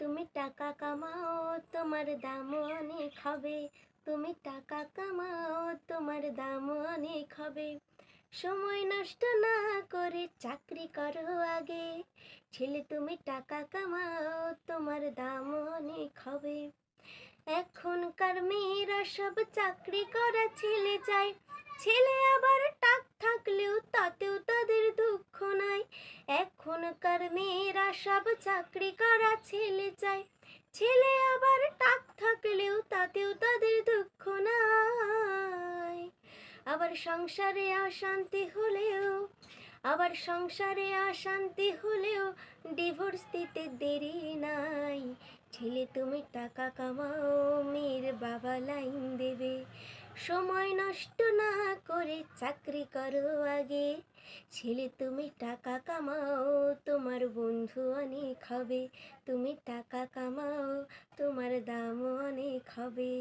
তুমি টাকা কামাও তোমার দাম অনেক হবে। তুমি টাকা কামাও তোমার দাম অনেক হবে। সময় নষ্ট না করে চাকরি করো আগে। ছেলে তুমি টাকা কামাও তোমার দাম অনেক হবে। এখনকার মেয়েরা সব চাকরি করা ছেলে চায়। ছেলে আবার টাক থাকলেও তাতেও তাদের দুঃখ নাই। এখনকার মেয়েরা সব চাকরি করা ছেলে চায়। ছেলে আবার টাক থাকলেও তাতেও তাদের দুঃখ নাই। আবার সংসারে অশান্তি হলেও ডিভোর্স দিতে দেরি নাই। ছেলে তুমি টাকা কামাও, মেয়ের বাবা লাইন দেবে। সময় নষ্ট না করে চাকরি করো আগে। ছেলে তুমি টাকা কামাও তোমার বন্ধু অনেক হবে। তুমি টাকা কামাও তোমার দাম অনেক হবে।